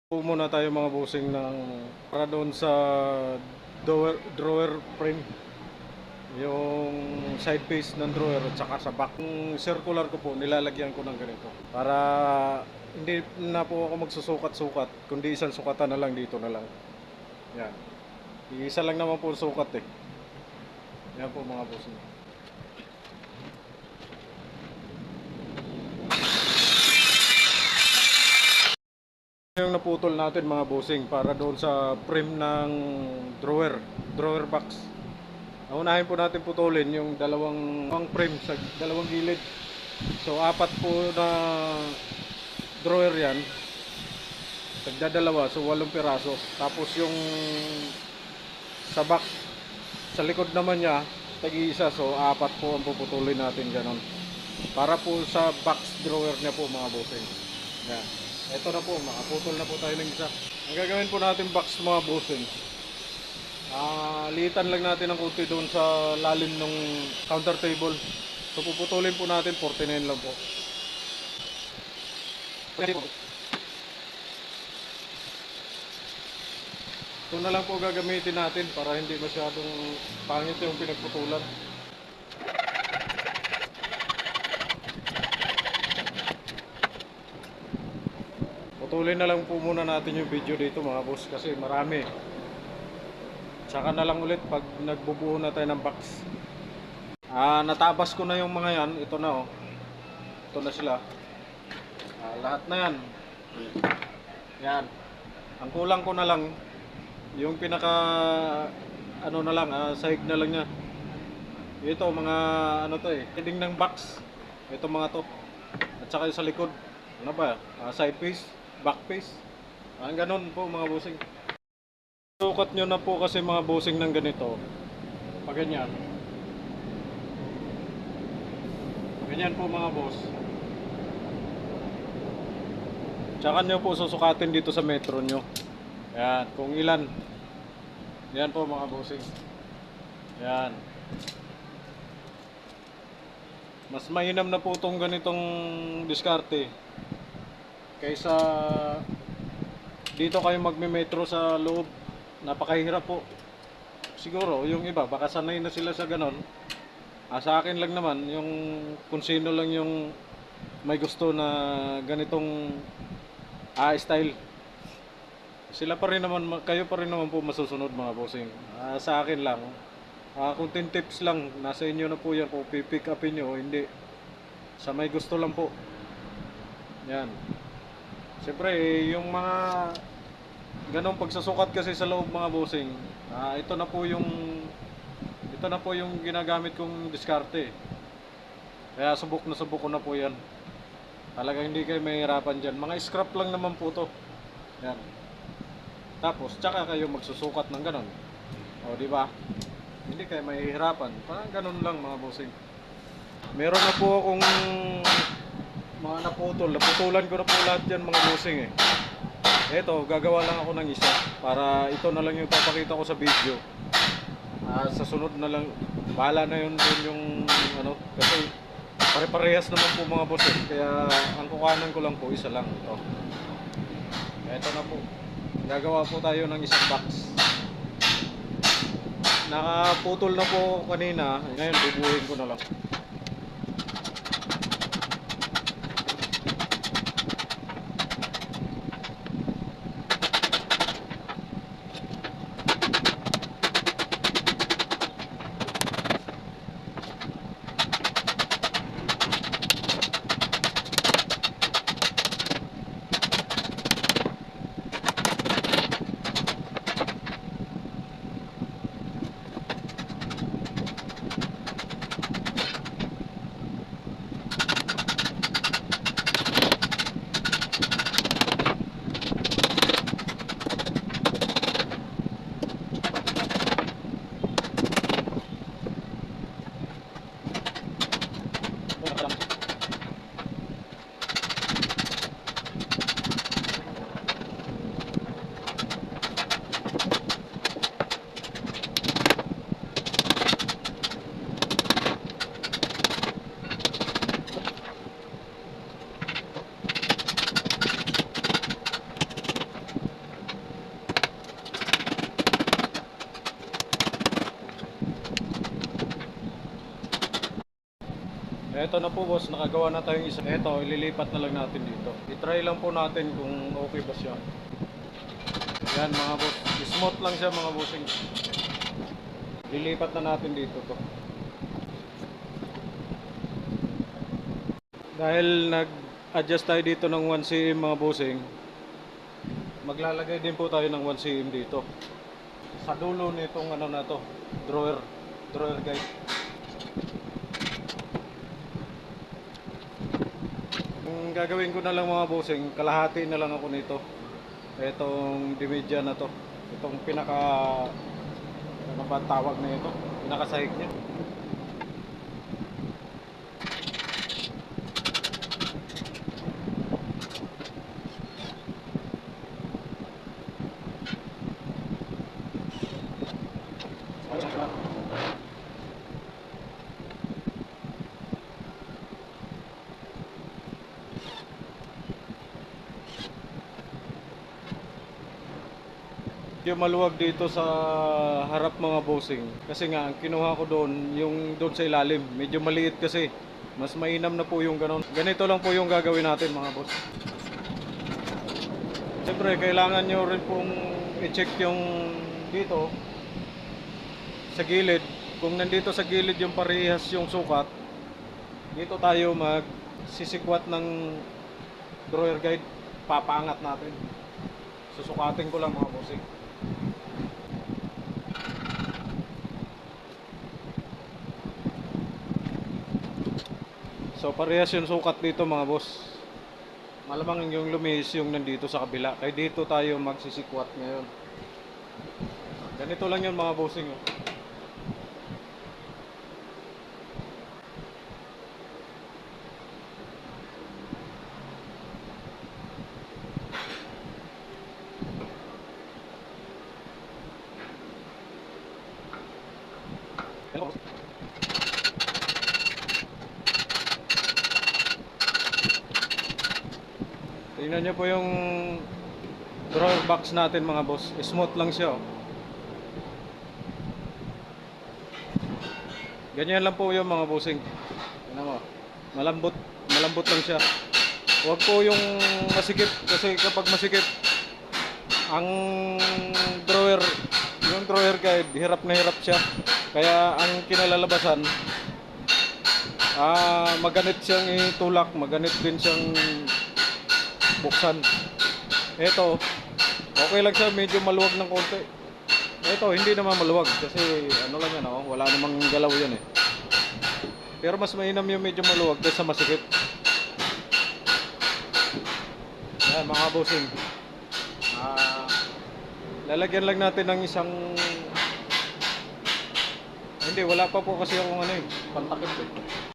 Muna tayo mga bossing ng para doon sa drawer frame, yung side face ng drawer at saka sa back. Yung circular ko po nilalagyan ko ng ganito para hindi na po ako magsusukat-sukat, kundi isang sukatan na lang, dito na lang. Yan, isa lang naman po sukat eh. Yan po mga bossing. Yung naputol natin mga bossing para doon sa frame ng drawer box. Naunahin po natin putulin yung dalawang frame sa dalawang gilid. So apat po na drawer yan, tagdadalawa, so 8 piraso. Tapos yung sa back, sa likod naman niya, tag-iisa, so apat po ang puputulin natin ganon. Para po sa box drawer niya po mga bossing. Yan. Ito na po, makaputol na po tayo ng isa. Ang gagawin po natin box mga bossing, liitan lang natin ng kunti doon sa lalim ng counter table. So puputulin po natin 49 lang po. Ito na lang po gagamitin natin para hindi masyadong pangit yung pinagputulan. Putulin na lang po muna natin yung video dito mga boss kasi marami. Tsaka na lang ulit pag nagbubuo na tayo ng box. Natabas ko na yung mga yan. Ito na oh. Ito na sila. Lahat na yan. Yan. Ang kulang ko na lang yung pinaka ano na lang, sahig na lang niya. Ito mga ano to eh, heading ng box. Ito mga to. At saka sa likod. Ano ba? Side face, back face. Ganun po mga bossing. Sukat nyo na po kasi mga bossing ng ganito. Pag ganyan. Ganyan po mga boss. Tsaka nyo po susukatin dito sa metro nyo. Yan, kung ilan. Yan po mga bossing. Yan. Mas mainam na po itong ganitong diskarte kaysa dito kayo magme-metro sa loob. Napakahirap po. Siguro yung iba baka sanay na sila sa ganon. Sa akin lang naman yung kung sino lang yung may gusto na ganitong style, sila pa rin naman, kayo pa rin naman po masusunod mga bossing. Sa akin lang, kunting tips lang, nasa inyo na po yan kung pipick upin nyo o hindi. Sa may gusto lang po. Yan. Siyempre yung mga ganong pagsasukat kasi sa loob mga bossing, ito na po yung ginagamit kong diskarte. Kaya subok ko na po yan. Talagang hindi kayo mahihirapan dyan. Mga scrap lang naman po to. Yan. Tapos tsaka kayo magsusukat ng ganon. O di ba? Hindi kayo mahihirapan. Parang ganon lang mga bossing. Meron na po akong mga naputol. Naputulan ko na po lahat yan mga bossing eh. Eto, gagawa lang ako ng isa para ito na lang yung papakita ko sa video. Sa sunod na lang, bahala na yun dun yung ano, kasi pare-parehas naman po mga boss eh. Kaya ang kukanan ko lang po isa lang ito. Eto na po, gagawa po tayo ng isang box. Nakaputol na po kanina, ngayon bubuhin ko na lang. Eto na po boss, nakagawa na tayong isa. Eto, ililipat na lang natin dito. I-try lang po natin kung okay ba siya. Yan mga boss, smooth lang siya mga bossing. Lilipat na natin dito to. Dahil nag-adjust tayo dito ng 1 cm mga bossing, maglalagay din po tayo ng 1 cm dito. Sa dulo nitong ano na to, drawer guide. Ang gagawin ko na lang mga bossing, kalahati na lang ako nito. Itong dimidya na to. Itong pinaka ano ba tawag na ito? Pinaka-sahig niya. Yung maluwag dito sa harap mga bossing, kasi nga ang kinuha ko doon yung doon sa ilalim, medyo maliit kasi mas mainam na po yung ganon. Ganito lang po yung gagawin natin mga boss. Siyempre kailangan nyo rin pong i-check yung dito sa gilid, kung nandito sa gilid yung parehas yung sukat. Dito tayo mag sisikwat ng drawer guide, papaangat natin. Susukatin ko lang mga bossing. So parehas yung sukat dito mga boss. Malamang yung lumihis yung nandito sa kabila. Kaya dito tayo magsisikwat ngayon. Ganito lang yun mga bossing. Oh. Hello. Tingnan nyo po yung drawer box natin mga boss. Smooth lang siya. Oh. Ganyan lang po yung mga bossing. Tingnan mo. Malambot lang siya. Huwag po yung masikip kasi kapag masikip ang yung drawer guide, hirap na hirap siya. Kaya ang kinalalabasan, maganit siyang itulak, maganit din siyang buksan. Ito, okay lang siya, medyo maluwag ng konti. Ito, hindi naman maluwag kasi ano lang yan, oh, wala namang galaw yan eh. Pero mas mainam yung medyo maluwag kaysa masikip. Yan mga bossing. Lalagyan lang natin ng isang, hindi, wala pa po kasi akong ano eh, pantakip eh.